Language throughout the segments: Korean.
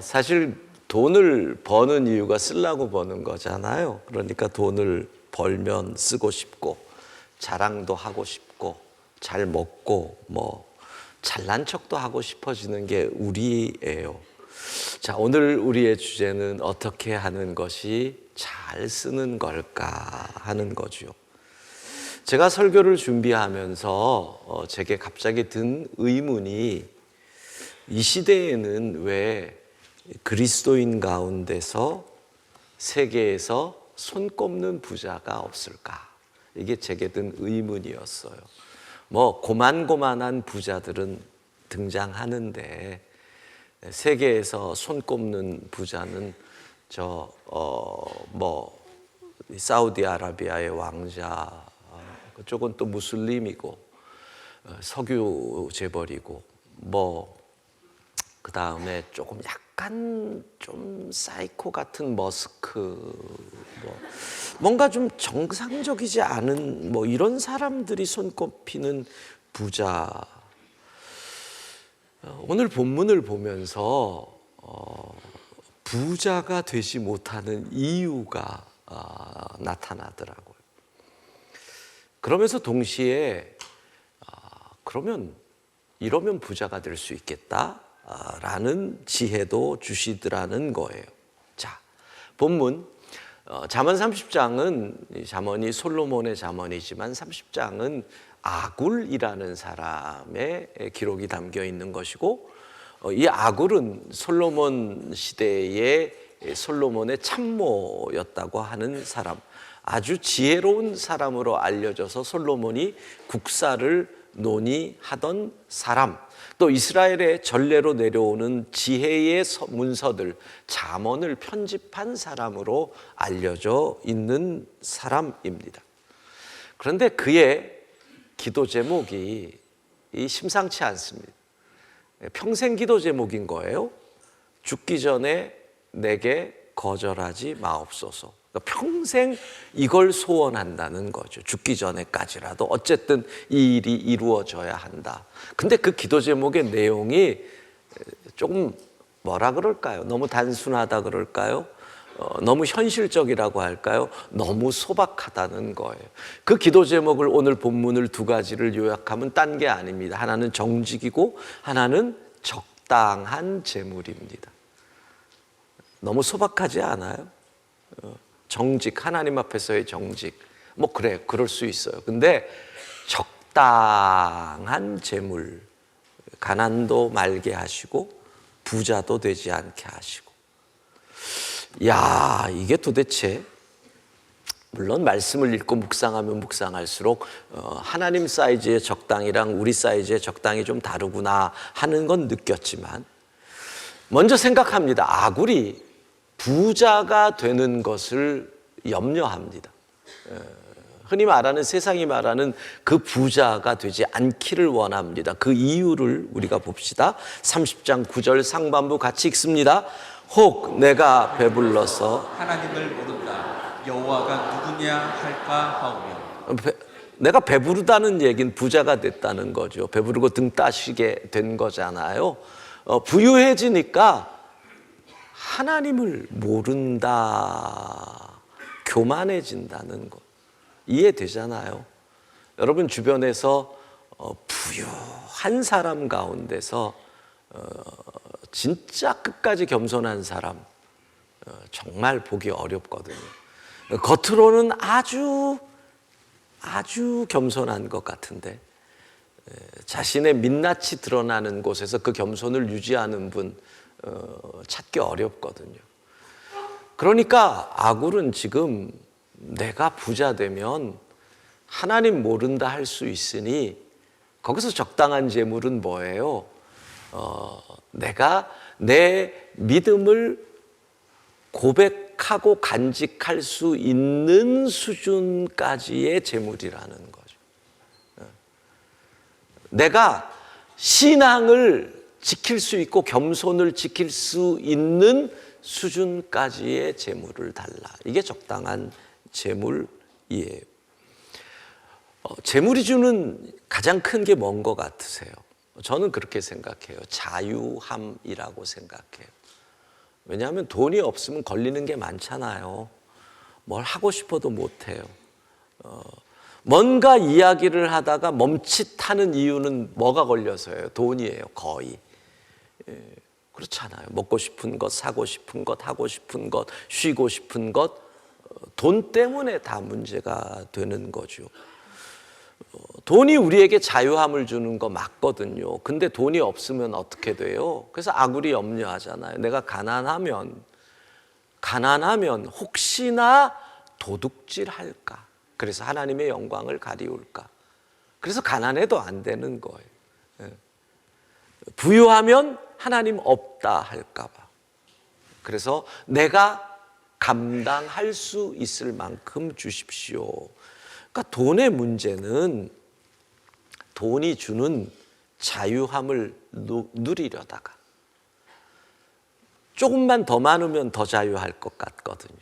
사실 돈을 버는 이유가 쓰려고 버는 거잖아요. 그러니까 돈을 벌면 쓰고 싶고 자랑도 하고 싶고 잘 먹고 뭐 잘난 척도 하고 싶어지는 게 우리예요. 자, 오늘 우리의 주제는 어떻게 하는 것이 잘 쓰는 걸까 하는 거죠. 제가 설교를 준비하면서 제게 갑자기 든 의문이, 이 시대에는 왜 그리스도인 가운데서 세계에서 손꼽는 부자가 없을까? 이게 제게 든 의문이었어요. 뭐 고만고만한 부자들은 등장하는데 세계에서 손꼽는 부자는 사우디아라비아의 왕자, 그쪽은 또 무슬림이고 석유 재벌이고 그 다음에 조금 약간 좀 사이코 같은 머스크, 뭔가 좀 정상적이지 않은 이런 사람들이 손꼽히는 부자. 오늘 본문을 보면서 부자가 되지 못하는 이유가 나타나더라고요. 그러면서 동시에 그러면 이러면 부자가 될 수 있겠다 라는 지혜도 주시더라는 거예요. 자, 본문 잠언 30장은 잠언이 솔로몬의 잠언이지만 30장은 아굴이라는 사람의 기록이 담겨 있는 것이고, 이 아굴은 솔로몬 시대의 솔로몬의 참모였다고 하는 사람, 아주 지혜로운 사람으로 알려져서 솔로몬이 국사를 논의하던 사람, 또 이스라엘의 전례로 내려오는 지혜의 문서들, 잠언을 편집한 사람으로 알려져 있는 사람입니다. 그런데 그의 기도 제목이 심상치 않습니다. 평생 기도 제목인 거예요. 죽기 전에 내게 거절하지 마옵소서. 평생 이걸 소원한다는 거죠. 죽기 전에까지라도 어쨌든 이 일이 이루어져야 한다. 근데 그 기도 제목의 내용이 조금 뭐라 그럴까요? 너무 단순하다 그럴까요? 너무 현실적이라고 할까요? 너무 소박하다는 거예요. 그 기도 제목을 오늘 본문을 두 가지를 요약하면 딴 게 아닙니다. 하나는 정직이고 하나는 적당한 재물입니다. 너무 소박하지 않아요? 정직, 하나님 앞에서의 정직, 그래, 그럴 수 있어요. 근데 적당한 재물, 가난도 말게 하시고 부자도 되지 않게 하시고. 야, 이게 도대체, 물론 말씀을 읽고 묵상하면 묵상할수록 하나님 사이즈의 적당이랑 우리 사이즈의 적당이 좀 다르구나 하는 건 느꼈지만, 먼저 생각합니다. 아굴이 부자가 되는 것을 염려합니다. 흔히 말하는, 세상이 말하는 그 부자가 되지 않기를 원합니다. 그 이유를 우리가 봅시다. 30장 9절 상반부 같이 읽습니다. 혹 내가 배불러서 하나님을 모른다. 여호와가 누구냐 할까 하오며. 내가 배부르다는 얘기는 부자가 됐다는 거죠. 배부르고 등 따시게 된 거잖아요. 부유해지니까 하나님을 모른다, 교만해진다는 것, 이해되잖아요. 여러분 주변에서 부유한 사람 가운데서 진짜 끝까지 겸손한 사람 정말 보기 어렵거든요. 겉으로는 아주 겸손한 것 같은데 자신의 민낯이 드러나는 곳에서 그 겸손을 유지하는 분 찾기 어렵거든요. 그러니까 아굴은 지금 내가 부자 되면 하나님 모른다 할 수 있으니 거기서 적당한 재물은 뭐예요? 내가 내 믿음을 고백하고 간직할 수 있는 수준까지의 재물이라는 거죠. 내가 신앙을 지킬 수 있고 겸손을 지킬 수 있는 수준까지의 재물을 달라. 이게 적당한 재물이에요. 재물이 주는 가장 큰 게 뭔 것 같으세요? 저는 그렇게 생각해요. 자유함이라고 생각해요. 왜냐하면 돈이 없으면 걸리는 게 많잖아요. 뭘 하고 싶어도 못해요. 뭔가 이야기를 하다가 멈칫하는 이유는 뭐가 걸려서예요? 돈이에요, 거의. 그렇잖아요. 먹고 싶은 것, 사고 싶은 것, 하고 싶은 것, 쉬고 싶은 것, 돈 때문에 다 문제가 되는 거죠. 돈이 우리에게 자유함을 주는 거 맞거든요. 근데 돈이 없으면 어떻게 돼요? 그래서 아굴이 염려하잖아요. 내가 가난하면 혹시나 도둑질 할까? 그래서 하나님의 영광을 가리울까? 그래서 가난해도 안 되는 거예요. 부유하면 하나님 없다 할까 봐. 그래서 내가 감당할 수 있을 만큼 주십시오. 그러니까 돈의 문제는 돈이 주는 자유함을 누리려다가 조금만 더 많으면 더 자유할 것 같거든요.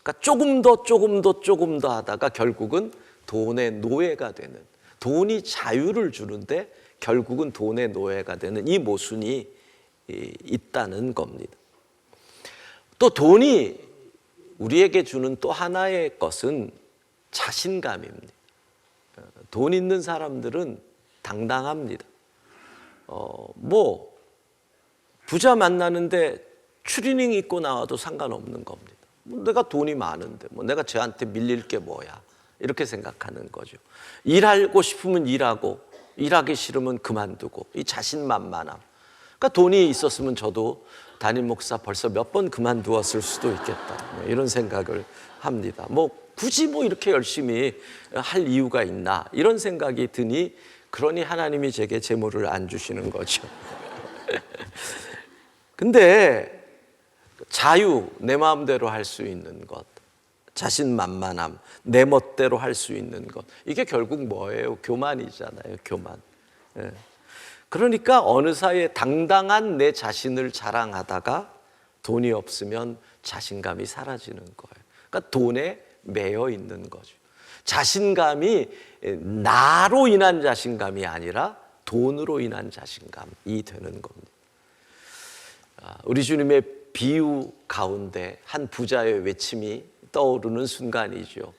그러니까 조금 더 하다가 결국은 돈의 노예가 되는, 돈이 자유를 주는데 결국은 돈의 노예가 되는 이 모순이 있다는 겁니다. 또 돈이 우리에게 주는 또 하나의 것은 자신감입니다. 돈 있는 사람들은 당당합니다. 부자 만나는데 추리닝 입고 나와도 상관없는 겁니다. 내가 돈이 많은데 내가 쟤한테 밀릴 게 뭐야, 이렇게 생각하는 거죠. 일하고 싶으면 일하고 일하기 싫으면 그만두고, 이 자신만만함. 그러니까 돈이 있었으면 저도 담임 목사 벌써 몇 번 그만두었을 수도 있겠다, 이런 생각을 합니다. 굳이 이렇게 열심히 할 이유가 있나, 이런 생각이 드니, 그러니 하나님이 제게 재물을 안 주시는 거죠. 근데 자유, 내 마음대로 할 수 있는 것, 자신만만함, 내 멋대로 할 수 있는 것, 이게 결국 뭐예요? 교만이잖아요. 교만. 그러니까 어느 사이에 당당한 내 자신을 자랑하다가 돈이 없으면 자신감이 사라지는 거예요. 그러니까 돈에 매여 있는 거죠. 자신감이 나로 인한 자신감이 아니라 돈으로 인한 자신감이 되는 겁니다. 우리 주님의 비유 가운데 한 부자의 외침이 떠오르는 순간이죠.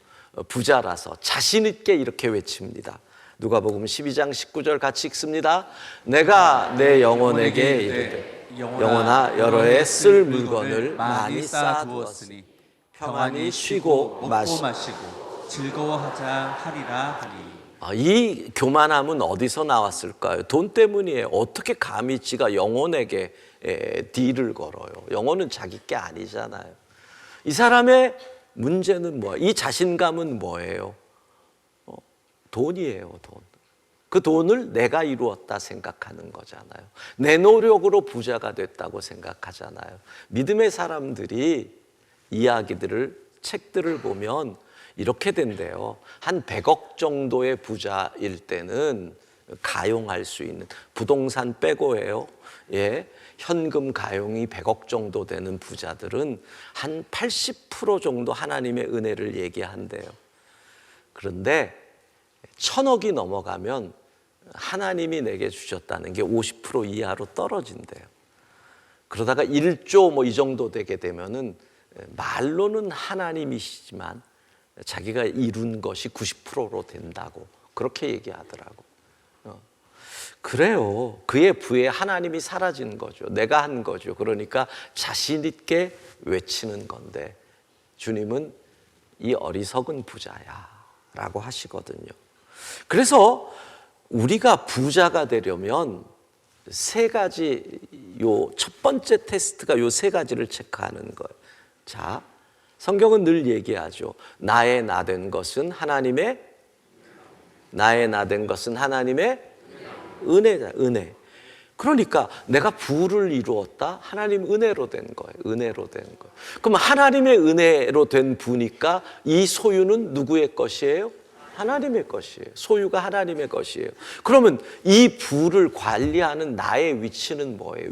부자라서 자신 있게 이렇게 외칩니다. 누가복음 12장 19절 같이 읽습니다. 내가 내 영혼에게 이르되 영혼아 여러 해 쓸 물건을 많이 쌓아두었으니 평안히 쉬고 마시고 즐거워하자 하리라 하니. 이 교만함은 어디서 나왔을까요? 돈 때문이에요. 어떻게 감히 지가 영혼에게 딜을 걸어요? 영혼은 자기 게 아니잖아요. 이 사람의 문제는 뭐예요? 이 자신감은 뭐예요? 돈이에요, 돈. 그 돈을 내가 이루었다 생각하는 거잖아요. 내 노력으로 부자가 됐다고 생각하잖아요. 믿음의 사람들이 이야기들을, 책들을 보면 이렇게 된대요. 한 100억 정도의 부자일 때는 가용할 수 있는, 부동산 빼고예요. 현금 가용이 100억 정도 되는 부자들은 한 80% 정도 하나님의 은혜를 얘기한대요. 그런데 1000억이 넘어가면 하나님이 내게 주셨다는 게 50% 이하로 떨어진대요. 그러다가 1조 이 정도 되게 되면은 말로는 하나님이시지만 자기가 이룬 것이 90%로 된다고 그렇게 얘기하더라고. 그래요. 그의 부에 하나님이 사라진 거죠. 내가 한 거죠. 그러니까 자신 있게 외치는 건데 주님은 이 어리석은 부자야 라고 하시거든요. 그래서 우리가 부자가 되려면 세 가지, 요 첫 번째 테스트가 요 세 가지를 체크하는 거예요. 자, 성경은 늘 얘기하죠. 나의 나된 것은 하나님의 은혜다, 은혜. 그러니까 내가 부를 이루었다? 하나님 은혜로 된 거예요. 은혜로 된 거예요. 그럼 하나님의 은혜로 된 부니까 이 소유는 누구의 것이에요? 하나님의 것이에요. 소유가 하나님의 것이에요. 그러면 이 부를 관리하는 나의 위치는 뭐예요?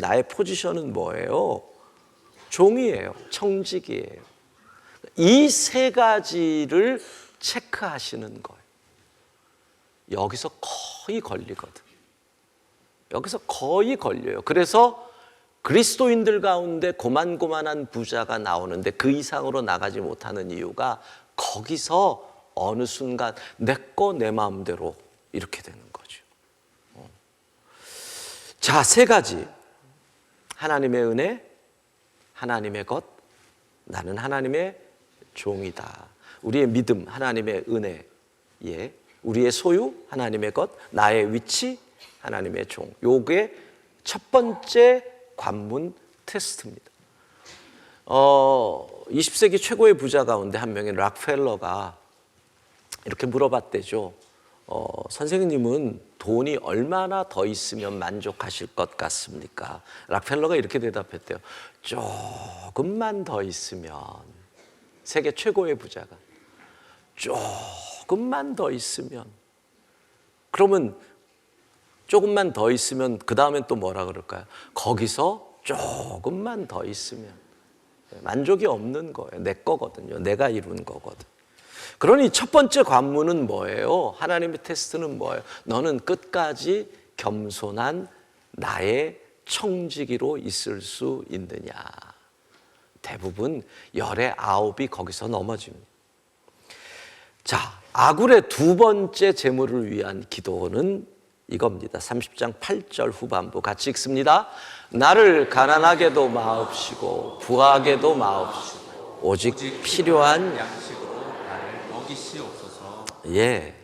나의 포지션은 뭐예요? 종이에요. 청직이에요. 이 세 가지를 체크하시는 거예요. 여기서 거의 걸리거든. 여기서 거의 걸려요. 그래서 그리스도인들 가운데 고만고만한 부자가 나오는데 그 이상으로 나가지 못하는 이유가 거기서 어느 순간 내 거 내 마음대로 이렇게 되는 거죠. 자, 세 가지. 하나님의 은혜, 하나님의 것, 나는 하나님의 종이다. 우리의 믿음, 하나님의 은혜, 예. 우리의 소유, 하나님의 것, 나의 위치, 하나님의 종. 요게 첫 번째 관문 테스트입니다. 20세기 최고의 부자 가운데 한 명인 락펠러가 이렇게 물어봤대죠. 선생님은 돈이 얼마나 더 있으면 만족하실 것 같습니까? 락펠러가 이렇게 대답했대요. 조금만 더 있으면. 세계 최고의 부자가 조금만 더 있으면. 그러면 조금만 더 있으면 그 다음엔 또 뭐라 그럴까요? 거기서 조금만 더 있으면. 만족이 없는 거예요. 내 거거든요. 내가 이룬 거거든. 그러니 첫 번째 관문은 뭐예요? 하나님의 테스트는 뭐예요? 너는 끝까지 겸손한 나의 청지기로 있을 수 있느냐? 대부분 열의 9이 거기서 넘어집니다. 자, 아굴의 두 번째 재물을 위한 기도는 이겁니다. 30장 8절 후반부 같이 읽습니다. 나를 가난하게도 마옵시고 부하게도 마옵시고 오직 필요한 양식으로 나를 먹이시옵소서. 예,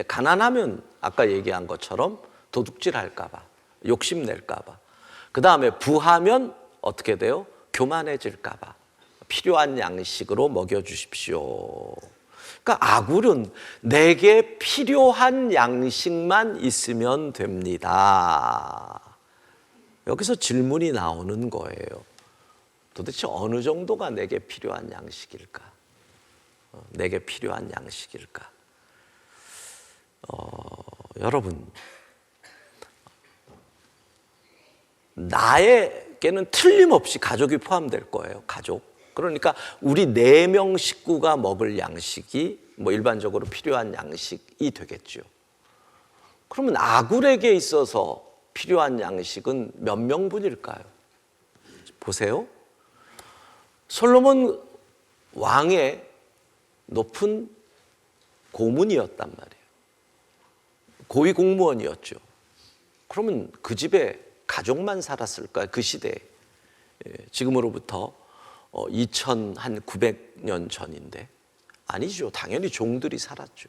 가난하면 아까 얘기한 것처럼 도둑질 할까봐, 욕심낼까봐. 그 다음에 부하면 어떻게 돼요? 교만해질까봐. 필요한 양식으로 먹여주십시오. 그러니까 아굴은 내게 필요한 양식만 있으면 됩니다. 여기서 질문이 나오는 거예요. 도대체 어느 정도가 내게 필요한 양식일까? 내게 필요한 양식일까? 여러분, 나에게는 틀림없이 가족이 포함될 거예요. 가족. 그러니까 우리 4명 식구가 먹을 양식이 뭐 일반적으로 필요한 양식이 되겠죠. 그러면 아굴에게 있어서 필요한 양식은 몇 명분일까요? 보세요. 솔로몬 왕의 높은 고문이었단 말이에요. 고위 공무원이었죠. 그러면 그 집에 가족만 살았을까요? 그 시대에. 지금으로부터 2900년 전인데 아니죠. 당연히 종들이 살았죠.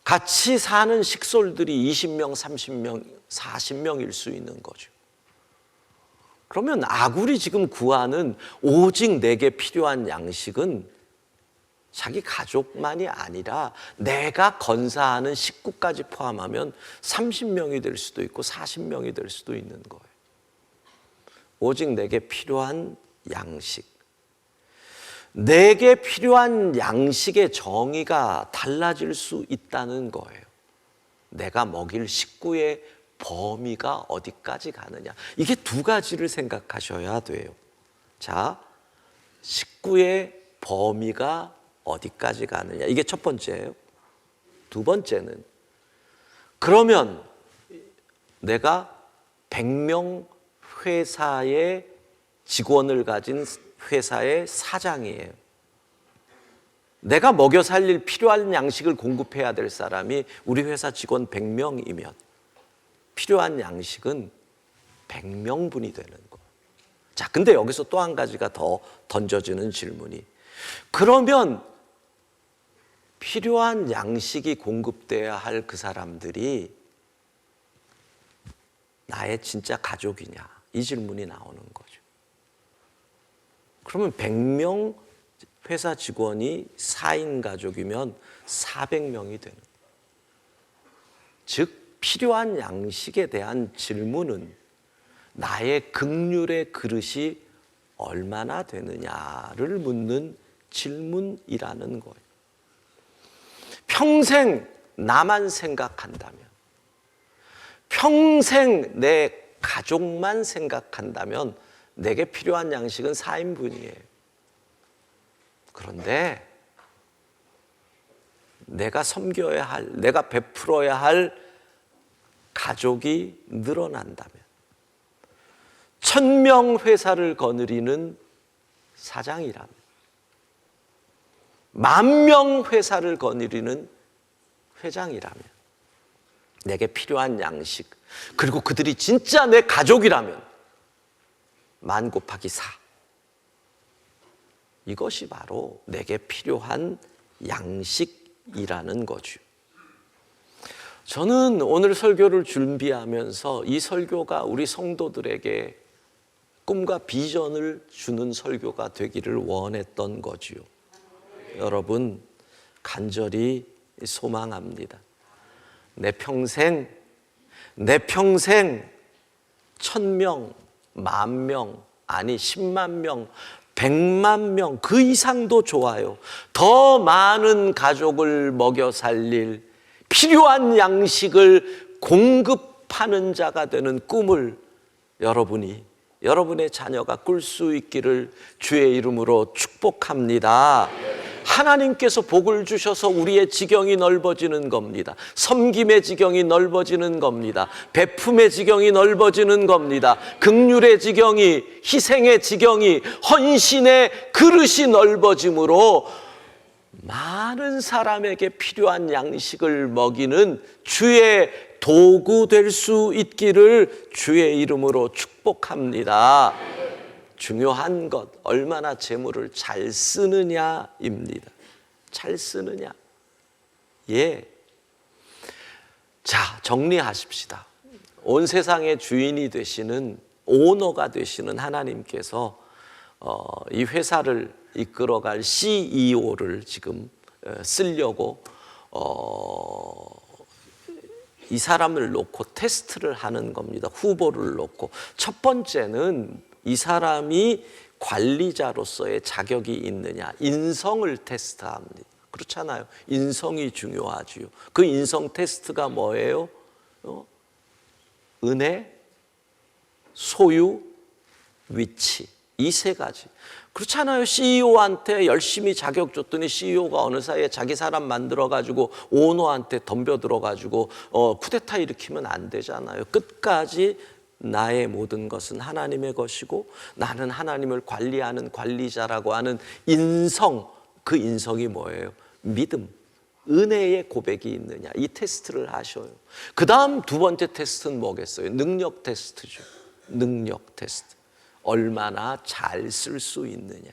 같이 사는 식솔들이 20명, 30명, 40명일 수 있는 거죠. 그러면 아굴이 지금 구하는 오직 내게 필요한 양식은 자기 가족만이 아니라 내가 건사하는 식구까지 포함하면 30명이 될 수도 있고 40명이 될 수도 있는 거예요. 오직 내게 필요한 양식. 내게 필요한 양식의 정의가 달라질 수 있다는 거예요. 내가 먹일 식구의 범위가 어디까지 가느냐. 이게 두 가지를 생각하셔야 돼요. 자, 식구의 범위가 어디까지 가느냐. 이게 첫 번째예요. 두 번째는 그러면 내가 100명 회사의 직원을 가진 회사의 사장이에요. 내가 먹여 살릴 필요한 양식을 공급해야 될 사람이 우리 회사 직원 100명이면 필요한 양식은 100명분이 되는 거예요. 자, 근데 여기서 또 한 가지가 더 던져지는 질문이 그러면 필요한 양식이 공급돼야 할 그 사람들이 나의 진짜 가족이냐? 이 질문이 나오는 거죠. 그러면 100명 회사 직원이 4인 가족이면 400명이 되는 거예요. 즉 필요한 양식에 대한 질문은 나의 긍휼의 그릇이 얼마나 되느냐를 묻는 질문이라는 거예요. 평생 나만 생각한다면, 평생 내 가족만 생각한다면 내게 필요한 양식은 4인분이에요. 그런데 내가 섬겨야 할, 내가 베풀어야 할 가족이 늘어난다면, 1000명 회사를 거느리는 사장이라면, 10,000명 회사를 거느리는 회장이라면, 내게 필요한 양식, 그리고 그들이 진짜 내 가족이라면 10,000 곱하기 4. 이것이 바로 내게 필요한 양식이라는 거죠. 저는 오늘 설교를 준비하면서 이 설교가 우리 성도들에게 꿈과 비전을 주는 설교가 되기를 원했던 거지요. 여러분, 간절히 소망합니다. 내 평생 1000명, 10,000명, 아니 10만 명, 100만 명, 그 이상도 좋아요. 더 많은 가족을 먹여 살릴 필요한 양식을 공급하는 자가 되는 꿈을 여러분이, 여러분의 자녀가 꿀 수 있기를 주의 이름으로 축복합니다. 하나님께서 복을 주셔서 우리의 지경이 넓어지는 겁니다. 섬김의 지경이 넓어지는 겁니다. 베품의 지경이 넓어지는 겁니다. 긍휼의 지경이, 희생의 지경이, 헌신의 그릇이 넓어짐으로 많은 사람에게 필요한 양식을 먹이는 주의 도구 될 수 있기를 주의 이름으로 축복합니다. 중요한 것, 얼마나 재물을 잘 쓰느냐입니다. 잘 쓰느냐. 예. 자, 정리하십시다. 온 세상의 주인이 되시는, 오너가 되시는 하나님께서 이 회사를 이끌어갈 CEO를 지금 쓰려고 이 사람을 놓고 테스트를 하는 겁니다. 후보를 놓고. 첫 번째는 이 사람이 관리자로서의 자격이 있느냐, 인성을 테스트합니다. 그렇잖아요. 인성이 중요하지요. 그 인성 테스트가 뭐예요? 은혜, 소유, 위치. 이 세 가지. 그렇잖아요. CEO한테 열심히 자격 줬더니 CEO가 어느 사이에 자기 사람 만들어가지고 오너한테 덤벼들어가지고 쿠데타 일으키면 안 되잖아요. 끝까지 나의 모든 것은 하나님의 것이고 나는 하나님을 관리하는 관리자라고 하는 인성, 그 인성이 뭐예요? 믿음, 은혜의 고백이 있느냐, 이 테스트를 하셔요. 그 다음 두 번째 테스트는 뭐겠어요? 능력 테스트죠. 능력 테스트. 얼마나 잘 쓸 수 있느냐.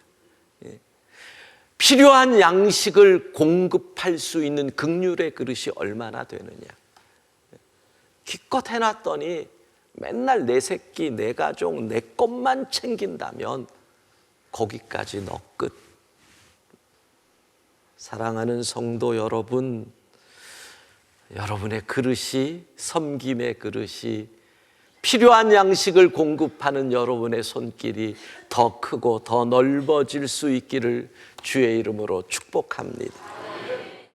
예. 필요한 양식을 공급할 수 있는 긍휼의 그릇이 얼마나 되느냐. 기껏 해놨더니 맨날 내 새끼, 내 가족, 내 것만 챙긴다면 거기까지 너 끝. 사랑하는 성도 여러분, 여러분의 그릇이, 섬김의 그릇이, 필요한 양식을 공급하는 여러분의 손길이 더 크고 더 넓어질 수 있기를 주의 이름으로 축복합니다.